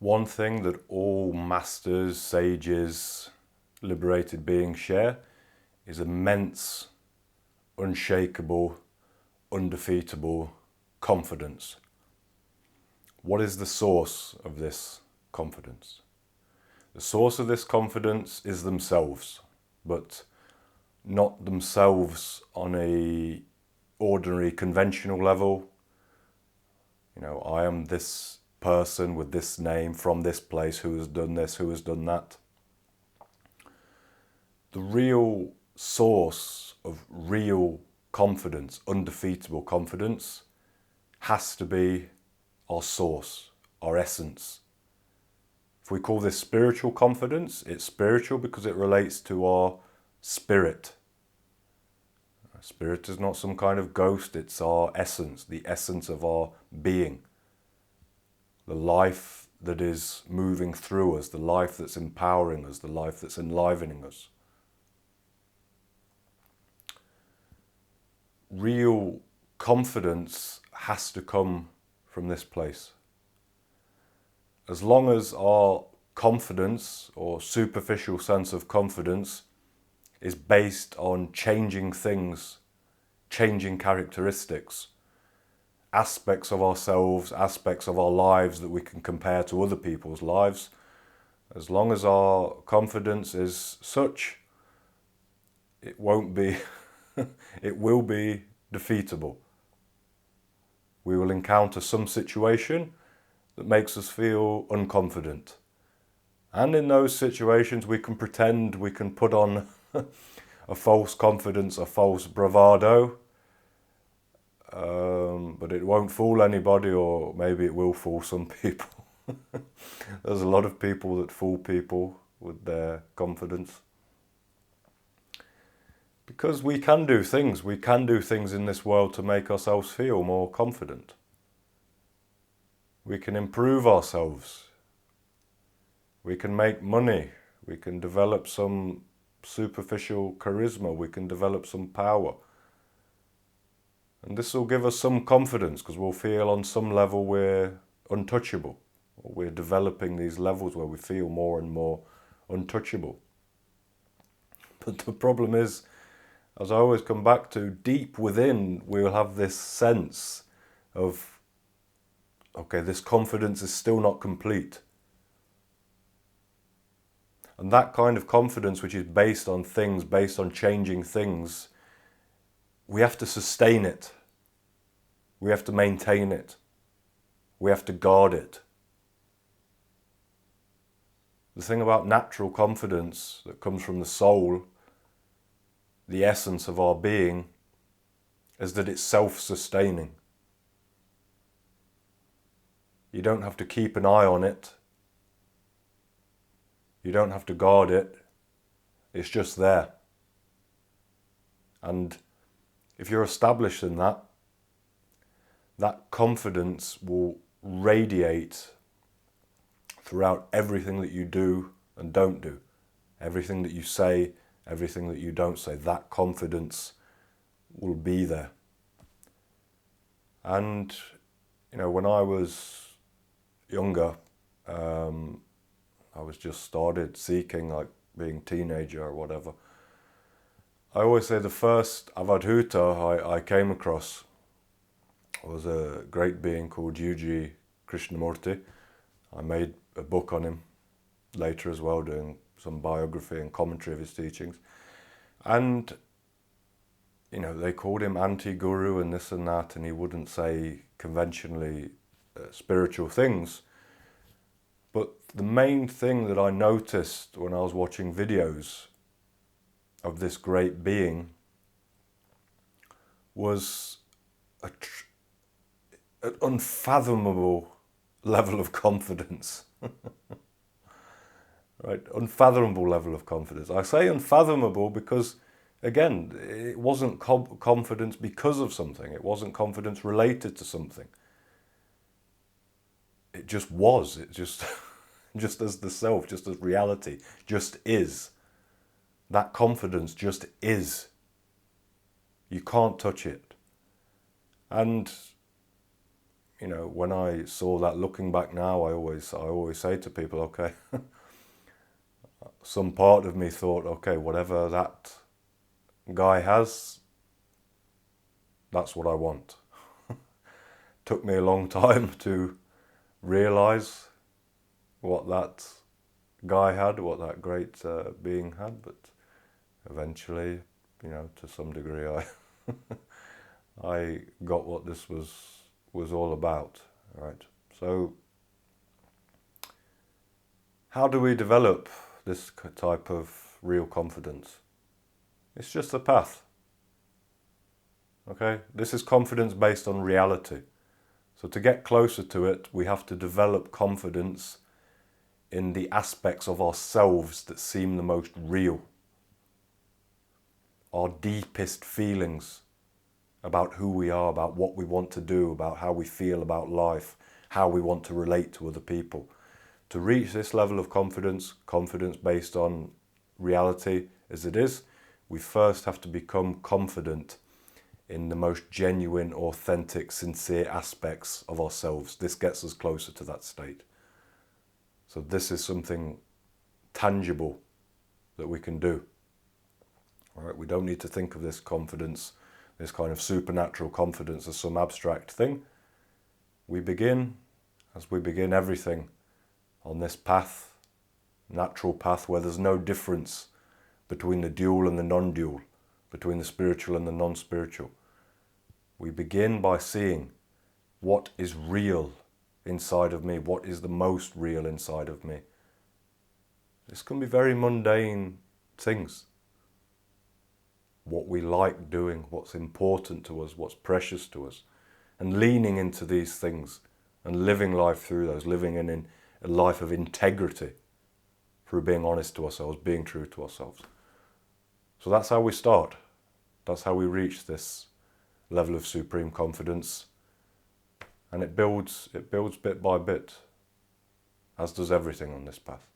One thing that all masters, sages, liberated beings share is immense, unshakable, undefeatable confidence. What is the source of this confidence? The source of this confidence is themselves, but not themselves on a ordinary, conventional level. I am this person with this name from this place who has done this, who has done that. The real source of real confidence, undefeatable confidence, has to be our source, our essence. If we call this spiritual confidence, it's spiritual because it relates to our spirit. Spirit is not some kind of ghost, it's our essence, the essence of our being. The life that is moving through us, the life that's empowering us, the life that's enlivening us. Real confidence has to come from this place. As long as our confidence or superficial sense of confidence is based on changing things, changing characteristics, aspects of ourselves, aspects of our lives that we can compare to other people's lives, as long as our confidence is such, it won't be, it will be defeatable. We will encounter some situation that makes us feel unconfident. And in those situations we can pretend, we can put on a false confidence, a false bravado, but it won't fool anybody, or maybe it will fool some people. There's a lot of people that fool people with their confidence. Because we can do things in this world to make ourselves feel more confident. We can improve ourselves. We can make money. We can develop some superficial charisma. We can develop some power. And this will give us some confidence because we'll feel on some level we're untouchable. Or we're developing these levels where we feel more and more untouchable. But the problem is, as I always come back to, deep within we'll have this sense of, okay, this confidence is still not complete. And that kind of confidence, which is based on things, based on changing things, we have to sustain it. We have to maintain it. We have to guard it. The thing about natural confidence that comes from the soul, the essence of our being, is that it's self-sustaining. You don't have to keep an eye on it. You don't have to guard it. It's just there. And if you're established in that, that confidence will radiate throughout everything that you do and don't do. Everything that you say, everything that you don't say. That confidence will be there. And, when I was younger, I was just started seeking, like being a teenager or whatever. I always say the first Avadhuta I came across was a great being called Yuji Krishnamurti. I made a book on him later as well, doing some biography and commentary of his teachings. And, they called him anti-guru and this and that, and he wouldn't say conventionally spiritual things. But the main thing that I noticed when I was watching videos of this great being was an unfathomable level of confidence. Right, unfathomable level of confidence. I say unfathomable because, again, it wasn't confidence because of something. It wasn't confidence related to something. It just was. It just as the self, just as reality, just is. That confidence just is. You can't touch it. And, you know, when I saw that, looking back now, I always say to people, okay, some part of me thought, okay, whatever that guy has, that's what I want. Took me a long time to realize what that guy had, what that great being had, but eventually, you know, to some degree, I got what this was all about, right? So, how do we develop this type of real confidence? It's just a path. Okay, this is confidence based on reality. So to get closer to it, we have to develop confidence in the aspects of ourselves that seem the most real. Our deepest feelings about who we are, about what we want to do, about how we feel about life, how we want to relate to other people. To reach this level of confidence based on reality as it is, we first have to become confident in the most genuine, authentic, sincere aspects of ourselves. This gets us closer to that state. So this is something tangible that we can do. All right, we don't need to think of this confidence, this kind of supernatural confidence, as some abstract thing. We begin, as we begin everything, on this path, natural path, where there's no difference between the dual and the non-dual, between the spiritual and the non-spiritual. We begin by seeing what is real inside of me, what is the most real inside of me. This can be very mundane things. What we like doing, what's important to us, what's precious to us, and leaning into these things and living life through those, living in a life of integrity through being honest to ourselves, being true to ourselves. So that's how we start. That's how we reach this level of supreme confidence. And it builds bit by bit, as does everything on this path.